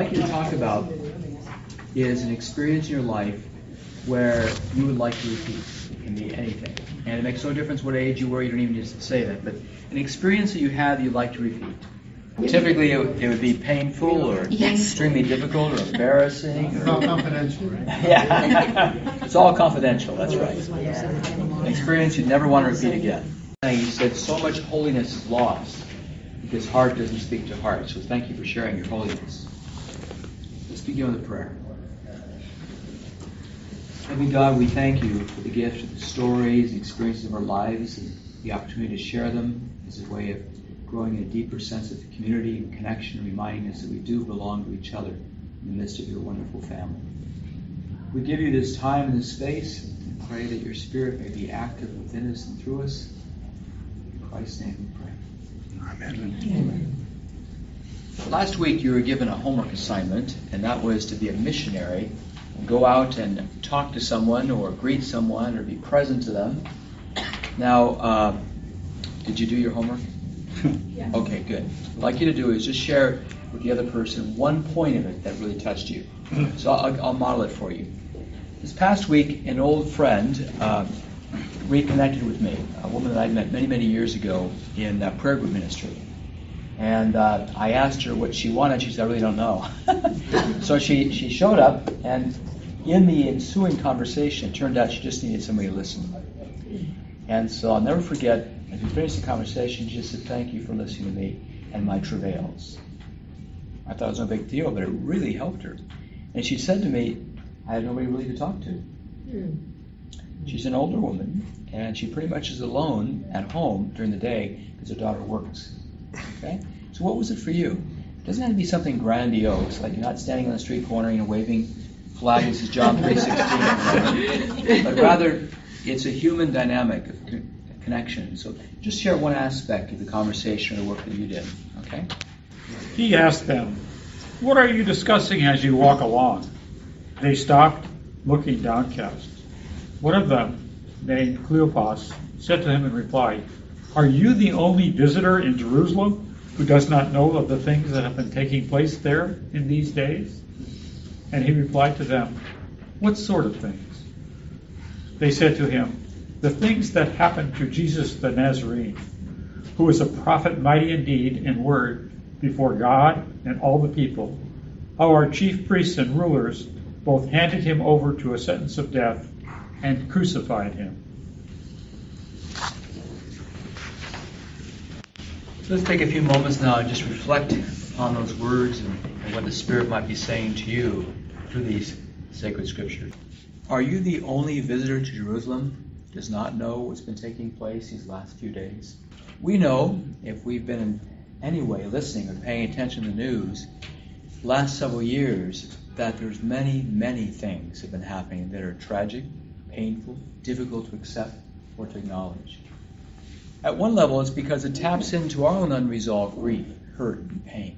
like you to talk about is an experience in your life where you would like to repeat. It can be anything. And it makes no difference what age you were, you don't even need to say that, but an experience that you had that you'd like to repeat. Typically, it would be painful or extremely difficult or embarrassing. It's all confidential, right? Yeah, it's all confidential, that's right. An experience you'd never want to repeat again. You said so much holiness is lost because heart doesn't speak to heart. So thank you for sharing your holiness. Let's begin with a prayer. Heavenly God, we thank you for the gift of the stories and experiences of our lives and the opportunity to share them as a way of growing a deeper sense of community and connection, reminding us that we do belong to each other in the midst of your wonderful family. We give you this time and this space and pray that your Spirit may be active within us and through us. In Christ's name we pray. Amen. Last week you were given a homework assignment, and that was to be a missionary and go out and talk to someone or greet someone or be present to them. Now, did you do your homework? Yeah. Okay, good. What I'd like you to do is just share with the other person one point of it that really touched you. So I'll model it for you. This past week, an old friend reconnected with me, a woman that I met many, many years ago in prayer group ministry. And I asked her what she wanted. She said, I really don't know. So she showed up, and in the ensuing conversation, it turned out she just needed somebody to listen. And so I'll never forget, as we finished the conversation, she just said, thank you for listening to me and my travails. I thought it was no big deal, but it really helped her. And she said to me, I had nobody really to talk to. She's an older woman, and she pretty much is alone at home during the day because her daughter works. Okay? So what was it for you? It doesn't have to be something grandiose, like you're not standing on the street corner, waving flag, this is John 3:16, but rather it's a human dynamic of connection. So just share one aspect of the conversation or the work that you did. Okay? He asked them, what are you discussing as you walk along? They stopped, looking downcast. One of them, named Cleopas, said to him in reply, are you the only visitor in Jerusalem who does not know of the things that have been taking place there in these days? And he replied to them, what sort of things? They said to him, the things that happened to Jesus the Nazarene, who was a prophet mighty in deed and word before God and all the people, how our chief priests and rulers both handed him over to a sentence of death and crucified him. So let's take a few moments now and just reflect on those words and what the Spirit might be saying to you through these sacred scriptures. Are you the only visitor to Jerusalem who does not know what's been taking place these last few days? We know, if we've been in any way listening or paying attention to the news, the last several years, that there's many, many things have been happening that are tragic, painful, difficult to accept or to acknowledge. At one level, it's because it taps into our own unresolved grief, hurt, and pain.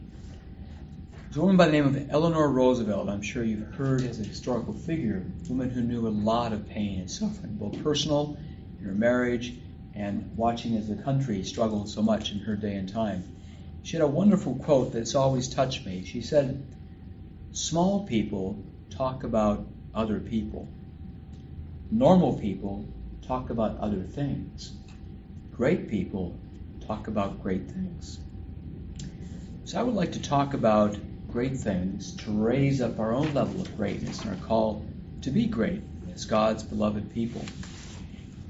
There's a woman by the name of Eleanor Roosevelt, I'm sure you've heard as a historical figure, a woman who knew a lot of pain and suffering, both personal, in her marriage, and watching as the country struggled so much in her day and time. She had a wonderful quote that's always touched me. She said, small people talk about other people. Normal people talk about other things. Great people talk about great things. So I would like to talk about great things to raise up our own level of greatness and our call to be great as God's beloved people.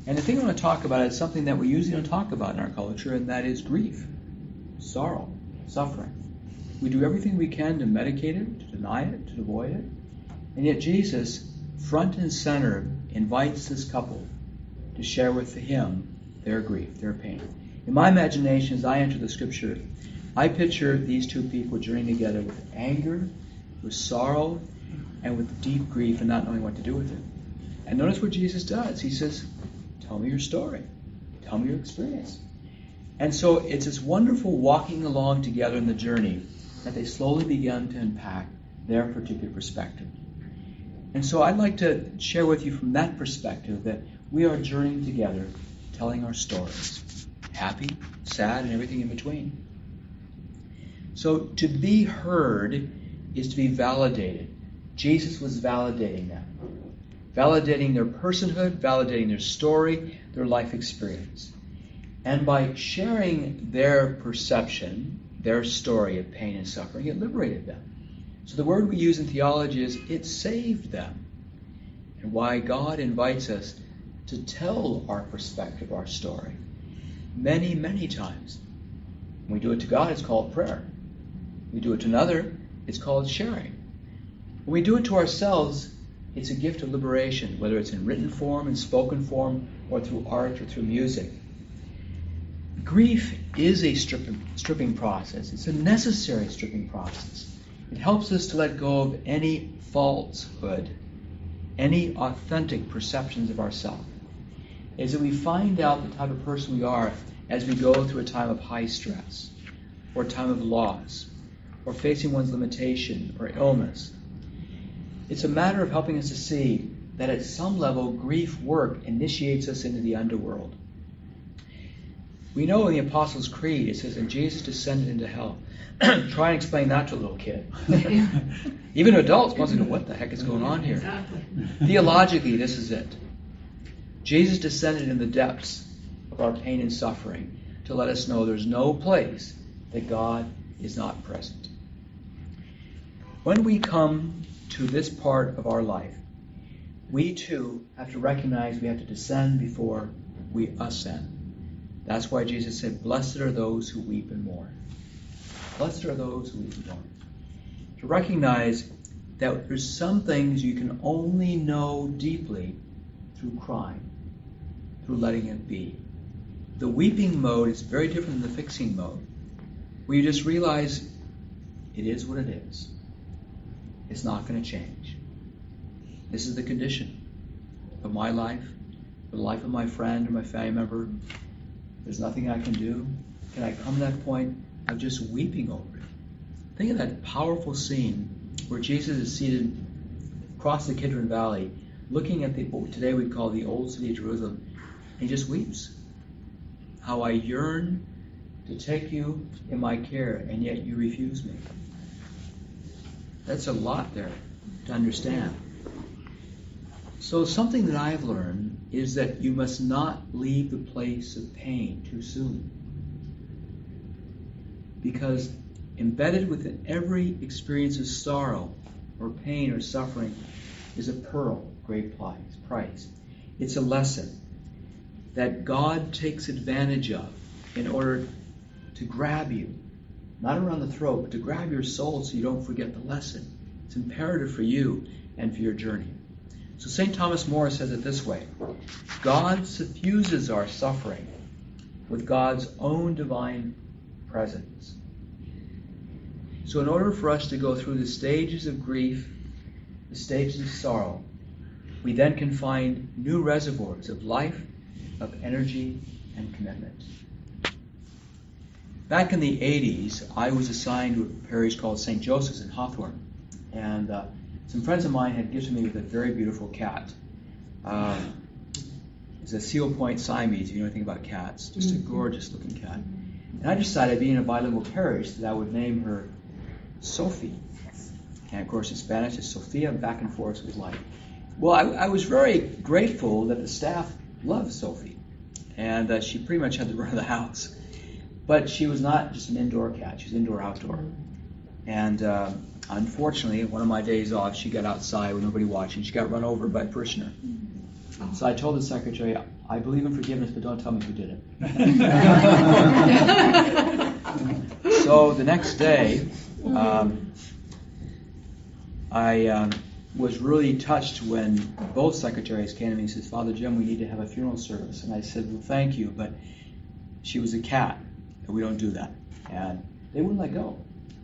And the thing I want to talk about is something that we usually don't talk about in our culture, and that is grief, sorrow, suffering. We do everything we can to medicate it, to deny it, to avoid it. And yet Jesus, front and center, invites this couple to share with him their grief, their pain. In my imagination, as I enter the scripture, I picture these two people journeying together with anger, with sorrow, and with deep grief and not knowing what to do with it. And notice what Jesus does. He says, tell me your story. Tell me your experience. And so it's this wonderful walking along together in the journey that they slowly begin to unpack their particular perspective. And so I'd like to share with you from that perspective that we are journeying together, telling our stories, happy, sad, and everything in between. So to be heard is to be validated. Jesus was validating them. Validating their personhood, validating their story, their life experience. And by sharing their perception, their story of pain and suffering, it liberated them. So the word we use in theology is, it saved them. And why God invites us to tell our perspective, our story, many, many times. When we do it to God, it's called prayer. We do it to another, it's called sharing. When we do it to ourselves, it's a gift of liberation, whether it's in written form, in spoken form, or through art or through music. Grief is a stripping process. It's a necessary stripping process. It helps us to let go of any falsehood, any authentic perceptions of ourselves. Is that we find out the type of person we are as we go through a time of high stress, or a time of loss, or facing one's limitation or illness. It's a matter of helping us to see that at some level, grief work initiates us into the underworld. We know in the Apostles' Creed, it says, and Jesus descended into hell. Try and explain that to a little kid. Even adults must know what the heck is going on here. Exactly. Theologically, this is it. Jesus descended in the depths of our pain and suffering to let us know there's no place that God is not present. When we come to this part of our life, we too have to recognize we have to descend before we ascend. That's why Jesus said, blessed are those who weep and mourn. Blessed are those who weep and mourn. To recognize that there's some things you can only know deeply through crying, through letting it be. The weeping mode is very different than the fixing mode, where you just realize it is what it is. It's not going to change. This is the condition of my life, the life of my friend or my family member. There's nothing I can do. Can I come to that point of just weeping over it? Think of that powerful scene where Jesus is seated across the Kidron Valley, looking at what today we call the old city of Jerusalem, and he just weeps. How I yearn to take you in my care, and yet you refuse me. That's a lot there to understand. So something that I've learned is that you must not leave the place of pain too soon. Because embedded within every experience of sorrow or pain or suffering is a pearl, great price. It's a lesson that God takes advantage of in order to grab you, not around the throat, but to grab your soul so you don't forget the lesson. It's imperative for you and for your journey. So St. Thomas More says it this way: God suffuses our suffering with God's own divine presence. So in order for us to go through the stages of grief, the stages of sorrow, we then can find new reservoirs of life, of energy, and commitment. Back in the 80s, I was assigned to a parish called St. Joseph's in Hawthorne. And some friends of mine had gifted me with a very beautiful cat. It's a Seal Point Siamese, if you know anything about cats. Just a gorgeous looking cat. And I decided, being a bilingual parish, that I would name her Sophie. And of course in Spanish it's Sophia, and back and forth was like. Well, I was very grateful that the staff loved Sophie. And she pretty much had the run of the house. But she was not just an indoor cat, she was indoor-outdoor. And unfortunately, one of my days off, she got outside with nobody watching. She got run over by a parishioner. So I told the secretary, I believe in forgiveness, but don't tell me who did it. So the next day, I was really touched when both secretaries came to me and said, Father Jim, we need to have a funeral service. And I said, well, thank you, but she was a cat, and we don't do that. And they wouldn't let go.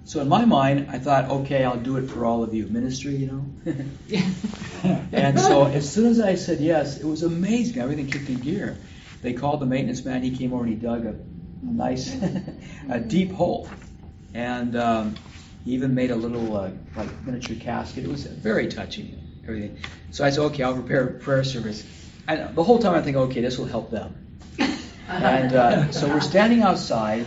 So in my mind, I thought, okay, I'll do it for all of you. Ministry, you know? And so as soon as I said yes, it was amazing. Everything kicked in gear. They called the maintenance man. He came over and he dug a nice, a deep hole. And he even made a little like miniature casket. It was very touching, everything. So I said, okay, I'll prepare a prayer service. And the whole time I think, okay, this will help them. And so we're standing outside,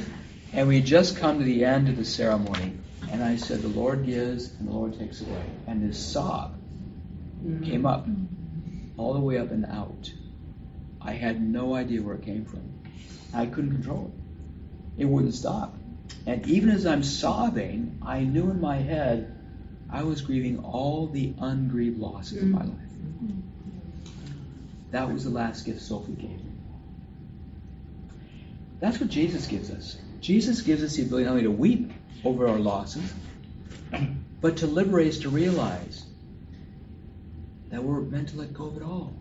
and we had just come to the end of the ceremony, And I said, the Lord gives and the Lord takes away. And this sob came up, all the way up and out. I had no idea where it came from. I couldn't control it. It wouldn't stop. And even as I'm sobbing, I knew in my head I was grieving all the ungrieved losses of my life. That was the last gift Sophie gave me. That's what Jesus gives us. Jesus gives us the ability not only to weep over our losses, but to liberate us to realize that we're meant to let go of it all.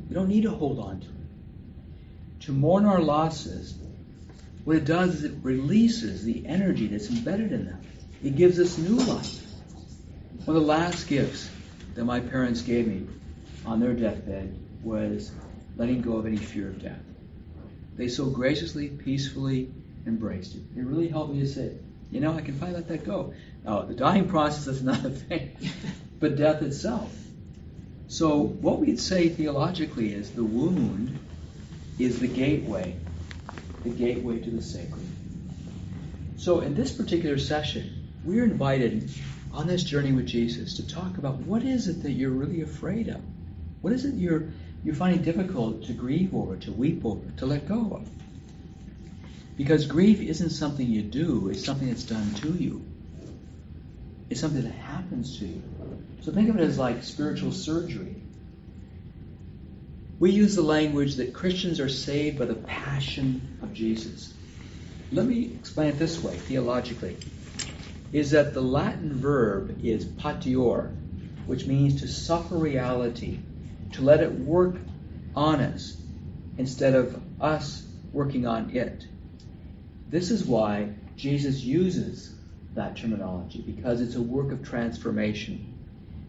We don't need to hold on to it. To mourn our losses, what it does is it releases the energy that's embedded in them. It gives us new life. One of the last gifts that my parents gave me on their deathbed was letting go of any fear of death. They so graciously, peacefully embraced it. It really helped me to say, I can finally let that go. Now, the dying process is another thing, but death itself. So what we'd say theologically is the wound is the gateway to the sacred. So in this particular session, we're invited on this journey with Jesus to talk about what is it that you're really afraid of? What is it you're finding difficult to grieve over, to weep over, to let go of? Because grief isn't something you do, it's something that's done to you. It's something that happens to you. So think of it as like spiritual surgery. We use the language that Christians are saved by the passion of Jesus. Let me explain it this way, theologically. Is that the Latin verb is patior, which means to suffer reality, to let it work on us instead of us working on it. This is why Jesus uses that terminology, because it's a work of transformation.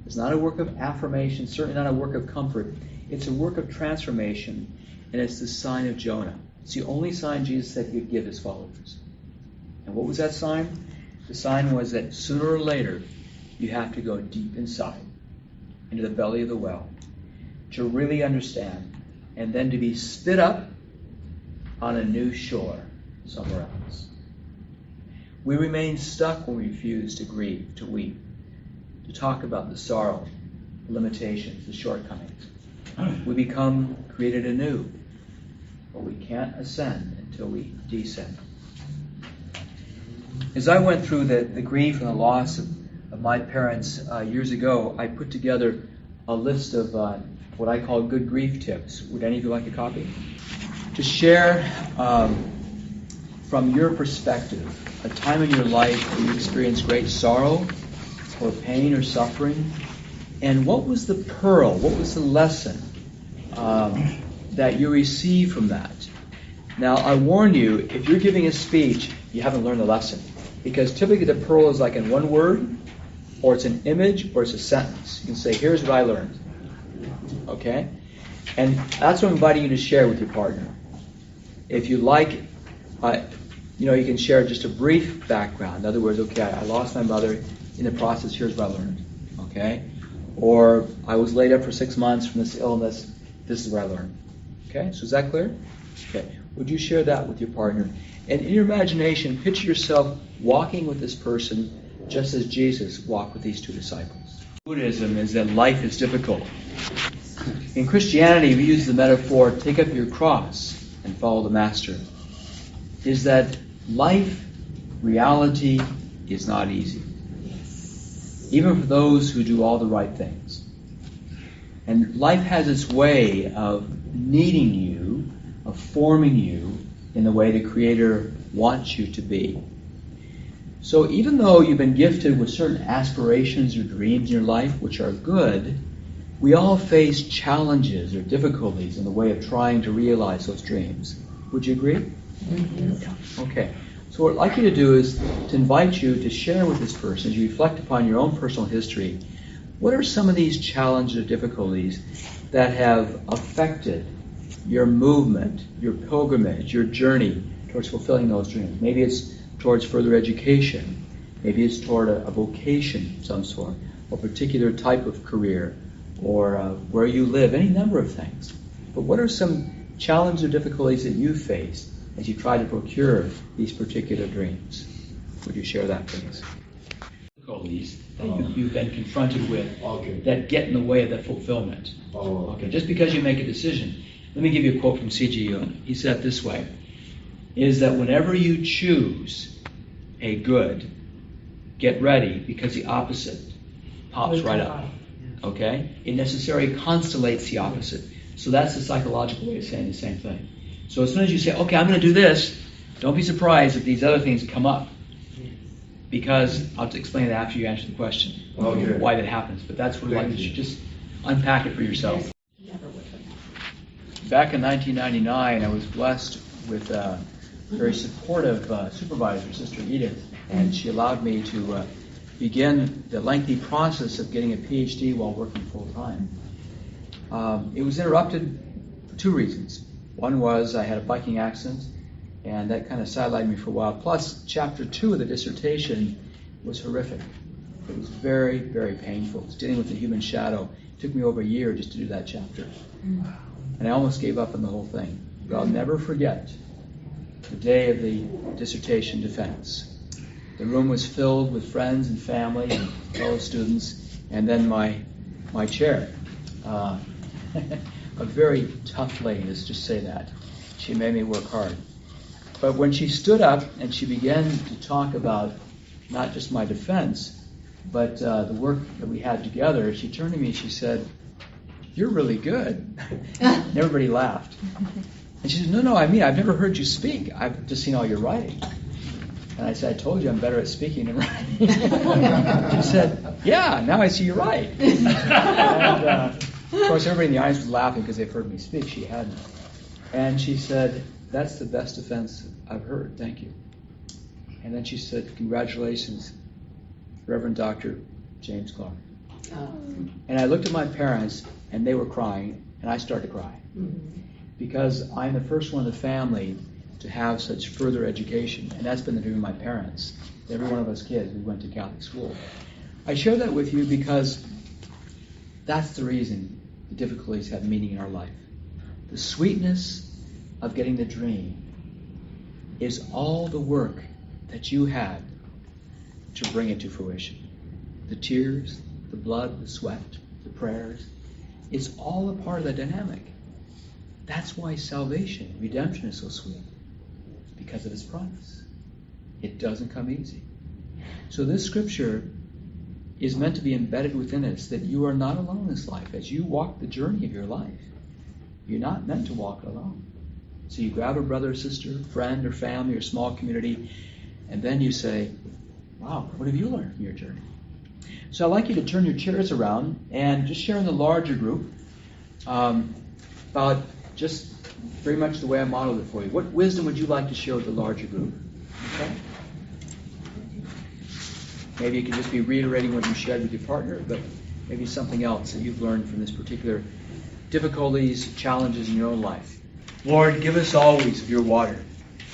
It's not a work of affirmation, certainly not a work of comfort. It's a work of transformation, and it's the sign of Jonah. It's the only sign Jesus said he would give his followers. And what was that sign? The sign was that sooner or later, you have to go deep inside, into the belly of the well, to really understand, and then to be spit up on a new shore somewhere else. We remain stuck when we refuse to grieve, to weep, to talk about the sorrow, the limitations, the shortcomings. We become created anew, but we can't ascend until we descend. As I went through the grief and the loss of my parents years ago, I put together a list of what I call good grief tips. Would any of you like a copy? To share from your perspective, a time in your life where you experienced great sorrow or pain or suffering, and what was the pearl, what was the lesson that you received from that? Now, I warn you, if you're giving a speech, you haven't learned the lesson. Because typically the pearl is like in one word, or it's an image, or it's a sentence. You can say, here's what I learned. Okay? And that's what I'm inviting you to share with your partner. If you like, you can share just a brief background. In other words, okay, I lost my mother. In the process, here's what I learned. Okay? Or I was laid up for 6 months from this illness. This is what I learned. Okay? So is that clear? Okay. Would you share that with your partner? And in your imagination, picture yourself walking with this person just as Jesus walked with these two disciples. Buddhism is that life is difficult. In Christianity, we use the metaphor, take up your cross and follow the Master. Is that life, reality, is not easy. Even for those who do all the right things. And life has its way of kneading you, of forming you in the way the Creator wants you to be. So even though you've been gifted with certain aspirations or dreams in your life, which are good, we all face challenges or difficulties in the way of trying to realize those dreams. Would you agree? Mm-hmm. Yeah. Okay. So what I'd like you to do is to invite you to share with this person, as you reflect upon your own personal history, what are some of these challenges or difficulties that have affected your movement, your pilgrimage, your journey towards fulfilling those dreams? Maybe it's towards further education. Maybe it's toward a vocation of some sort, or a particular type of career, or where you live, any number of things. But what are some challenges or difficulties that you face as you try to procure these particular dreams? Would you share that, please? difficulties that you've been confronted with Okay. that get in the way of the fulfillment. Oh, Okay, just because you make a decision. Let me give you a quote from C.G. Jung. He said it this way, is that whenever you choose a good, get ready because the opposite pops right up. Okay? It necessarily constellates the opposite. So that's the psychological way of saying the same thing. So as soon as you say, okay, I'm going to do this, don't be surprised if these other things come up. Because I'll explain it after you answer the question, Okay. why that happens. But that's what you should just unpack it for yourself. Back in 1999, I was blessed with a very supportive supervisor, Sister Edith, and she allowed me to begin the lengthy process of getting a PhD while working full-time. It was interrupted for two reasons. One was I had a biking accident, and that kind of sidelined me for a while. Plus, chapter 2 of the dissertation was horrific. It was very, very painful. It was dealing with the human shadow. It took me over a year just to do that chapter. And I almost gave up on the whole thing. But I'll never forget the day of the dissertation defense. The room was filled with friends and family and fellow students, and then my chair. A very tough lady, let's just say that. She made me work hard. But when she stood up and she began to talk about not just my defense, but the work that we had together, she turned to me and she said, "You're really good." And everybody laughed. And she said, No, I mean, I've never heard you speak. I've just seen all your writing. And I said, I told you I'm better at speaking than writing. She said, yeah, now I see you're right. And of course, everybody in the audience was laughing because they've heard me speak. She hadn't. And she said, that's the best defense I've heard. Thank you. And then she said, congratulations, Reverend Dr. James Clark. And I looked at my parents, and they were crying, and I started to cry. Because I'm the first one in the family to have such further education, and that's been the dream of my parents. Every one of us kids, we went to Catholic school. I share that with you because that's the reason the difficulties have meaning in our life. The sweetness of getting the dream is all the work that you had to bring it to fruition. The tears, the blood, the sweat, the prayers, it's all a part of the dynamic. That's why salvation, redemption is so sweet, because of His promise. It doesn't come easy. So this scripture is meant to be embedded within us, that you are not alone in this life. As you walk the journey of your life, you're not meant to walk alone. So you grab a brother or sister, friend or family or small community, and then you say, wow, what have you learned from your journey? So I'd like you to turn your chairs around and just share in the larger group about just very much the way I modeled it for you. What wisdom would you like to share with the larger group? Okay? Maybe it could just be reiterating what you shared with your partner, but maybe something else that you've learned from this particular difficulties, challenges in your own life. Lord, give us always of your water.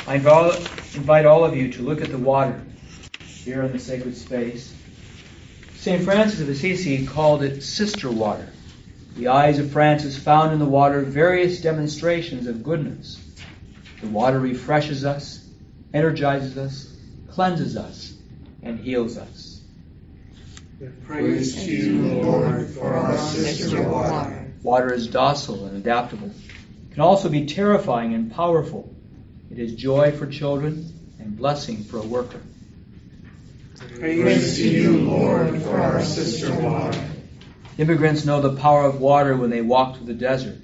I invite all of you to look at the water here in the sacred space. St. Francis of Assisi called it sister water. The eyes of Francis found in the water various demonstrations of goodness. The water refreshes us, energizes us, cleanses us, and heals us. Praise to you, Lord, for our sister water. Water is docile and adaptable. It can also be terrifying and powerful. It is joy for children and blessing for a worker. Praise to you, Lord, for our sister water. Immigrants know the power of water when they walk through the desert.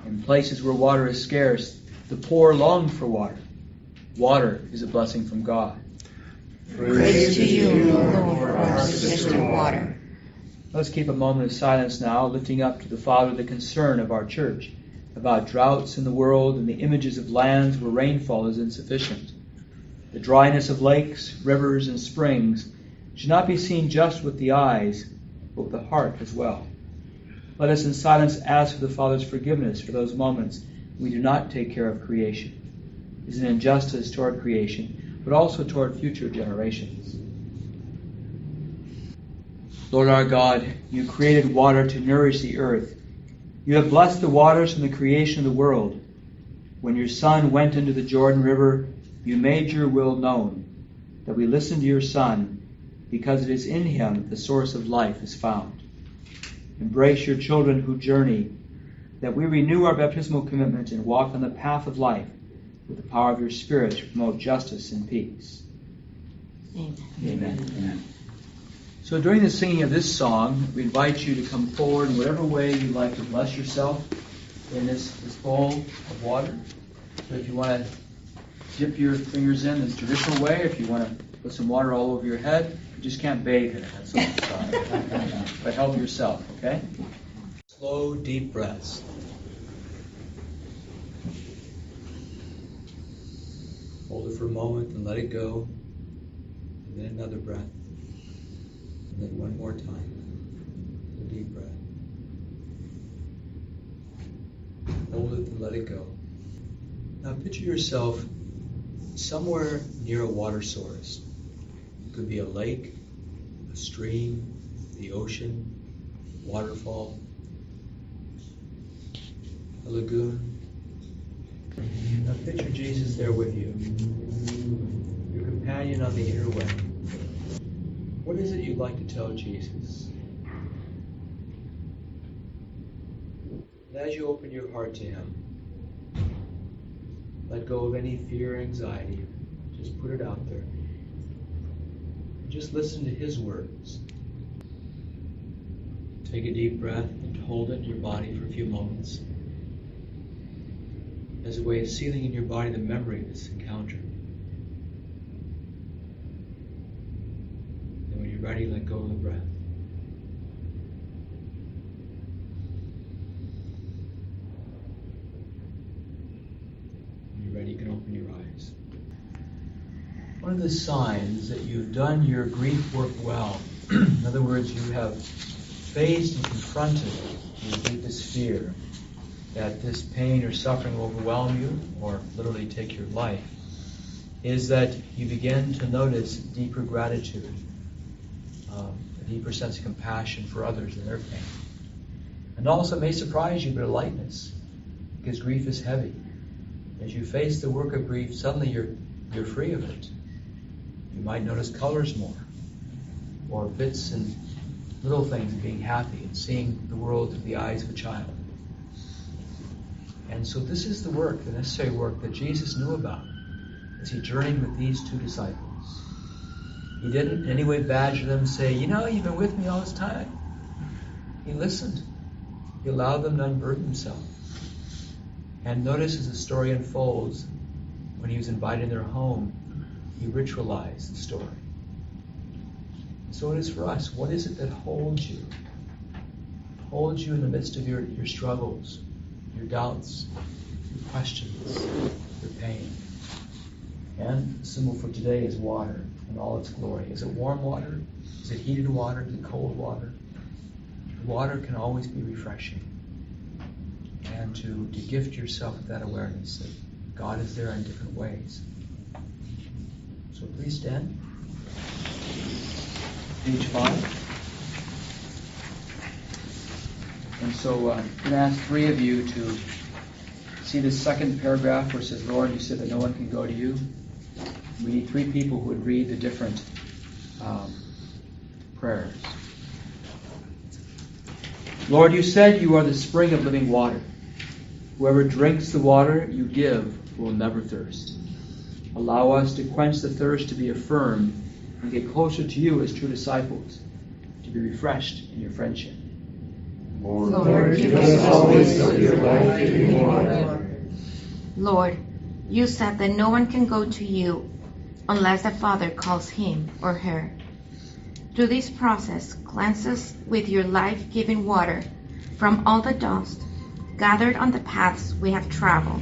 In places where water is scarce, the poor long for water. Water is a blessing from God. Praise to you, Lord, for our sister water. Let's keep a moment of silence now, lifting up to the Father the concern of our church about droughts in the world and the images of lands where rainfall is insufficient. The dryness of lakes, rivers, and springs should not be seen just with the eyes, but with the heart as well. Let us in silence ask for the Father's forgiveness for those moments we do not take care of creation. It is an injustice toward creation, but also toward future generations. Lord our God, you created water to nourish the earth. You have blessed the waters from the creation of the world. When your Son went into the Jordan River, you made your will known, that we listen to your Son because it is in him that the source of life is found. Embrace your children who journey, that we renew our baptismal commitment and walk on the path of life with the power of your Spirit to promote justice and peace. Amen. Amen. So during the singing of this song, we invite you to come forward in whatever way you'd like to bless yourself in this bowl of water. So if you want to dip your fingers in the traditional way, if you want to put some water all over your head, you just can't bathe in it. That's all. But help yourself, okay? Slow, deep breaths. Hold it for a moment and let it go. And then another breath. And then one more time. A deep breath. Hold it and let it go. Now picture yourself somewhere near a water source. It could be a lake, a stream, the ocean, waterfall, a lagoon. Now picture Jesus there with you, your companion on the inner way. What is it you'd like to tell Jesus? And as you open your heart to him, let go of any fear or anxiety. Just put it out there. And just listen to his words. Take a deep breath and hold it in your body for a few moments as a way of sealing in your body the memory of this encounter. And when you're ready, let go of the breath. When you're ready, you can open your eyes. One of the signs that you've done your grief work well, in other words, you have faced and confronted your deepest fear, that this pain or suffering will overwhelm you or literally take your life, is that you begin to notice deeper gratitude, a deeper sense of compassion for others and their pain. And also it may surprise you, but a lightness, because grief is heavy. As you face the work of grief, suddenly you're free of it. You might notice colors more, or bits and little things of being happy and seeing the world through the eyes of a child. And so this is the work, the necessary work that Jesus knew about as he journeyed with these two disciples. He didn't in any way badger them and say, you've been with me all this time. He listened. He allowed them to unburden themselves. And notice as the story unfolds, when he was invited in their home, he ritualized the story. So it is for us. What is it that holds you? Holds you in the midst of your struggles, your doubts, your questions, your pain. And the symbol for today is water in all its glory. Is it warm water? Is it heated water? Is it cold water? Water can always be refreshing. And to gift yourself with that awareness that God is there in different ways. So please stand. Page 5. And so I'm going to ask 3 of you to see the second paragraph where it says, Lord, you said that no one can go to you. We need 3 people who would read the different prayers. Lord, you said you are the spring of living water. Whoever drinks the water you give will never thirst. Allow us to quench the thirst to be affirmed and get closer to you as true disciples, to be refreshed in your friendship. Lord, give us always of your life-giving water. Lord, you said that no one can go to you unless the Father calls him or her. Through this process, cleanse us with your life-giving water from all the dust gathered on the paths we have traveled,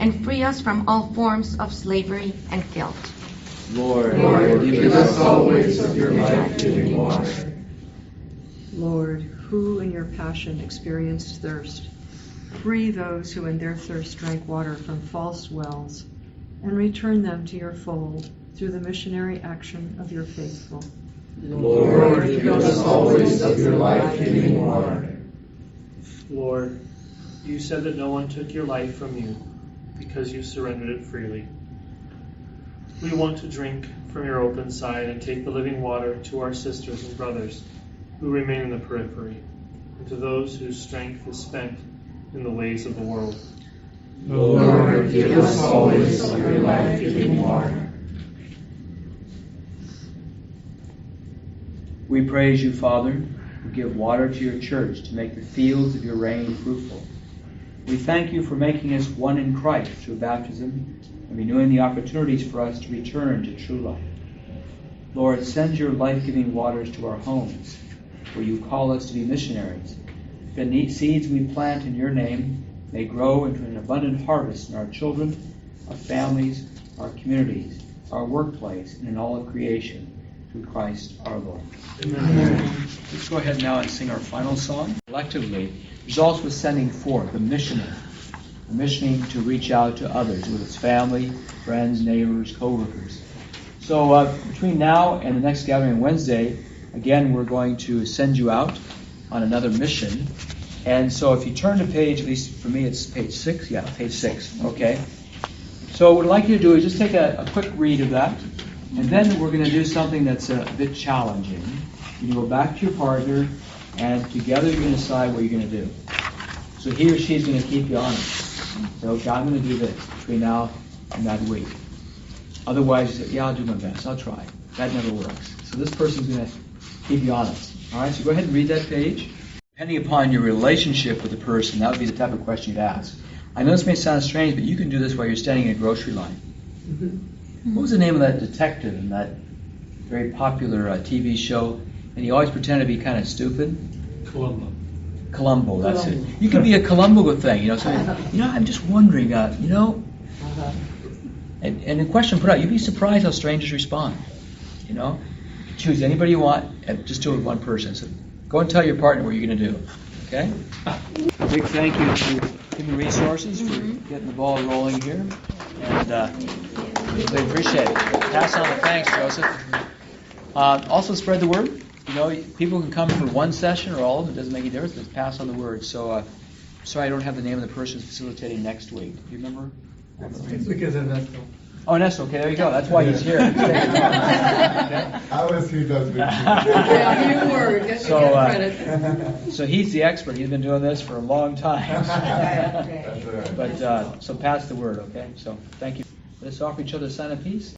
and free us from all forms of slavery and guilt. Lord, give us always of your life-giving water. Lord, who in your passion experienced thirst, free those who in their thirst drank water from false wells, and return them to your fold through the missionary action of your faithful. Lord, give us always of your life-giving water. Lord, you said that no one took your life from you because you surrendered it freely. We want to drink from your open side and take the living water to our sisters and brothers who remain in the periphery, and to those whose strength is spent in the ways of the world. Lord, give us always of your life-giving water. We praise you, Father, who give water to your church to make the fields of your reign fruitful. We thank you for making us one in Christ through baptism and renewing the opportunities for us to return to true life. Lord, send your life-giving waters to our homes, where you call us to be missionaries. The seeds we plant in your name may grow into an abundant harvest in our children, our families, our communities, our workplace, and in all of creation, through Christ our Lord. Amen. Let's go ahead now and sing our final song. Collectively, results with sending forth, the missioning to reach out to others, whether it's family, friends, neighbors, co-workers. So between now and the next gathering on Wednesday, again, we're going to send you out on another mission. And so if you turn to page, at least for me, it's page 6. Yeah, page 6. Okay. So what I'd like you to do is just take a quick read of that. And then we're going to do something that's a bit challenging. You go back to your partner, and together you're going to decide what you're going to do. So he or she is going to keep you honest. So, okay, I'm going to do this between now and that week. Otherwise, you say, yeah, I'll do my best. I'll try. That never works. So this person's going to keep you honest. All right, so go ahead and read that page. Depending upon your relationship with the person, that would be the type of question you'd ask. I know this may sound strange, but you can do this while you're standing in a grocery line. Mm-hmm. What was the name of that detective in that very popular TV show? And he always pretended to be kind of stupid. Columbo, that's it. You can be a Columbo thing, So, I'm just wondering, and the question put out, you'd be surprised how strangers respond. Choose anybody you want, and just do it with one person. So go and tell your partner what you're going to do. Okay? A big thank you to Human Resources for getting the ball rolling here, and we appreciate it. Pass on the thanks, Joseph. Also, spread the word. People can come for one session or all of them. It doesn't make any difference. Just pass on the word. So, sorry, I don't have the name of the person facilitating next week. Do you remember? It's because of that. Oh, Ernesto. Okay, there you go. That's why he's here. I was he does good. You were. Get credit. So he's the expert. He's been doing this for a long time. That's right. But so pass the word, okay? So thank you. Let's offer each other a sign of peace.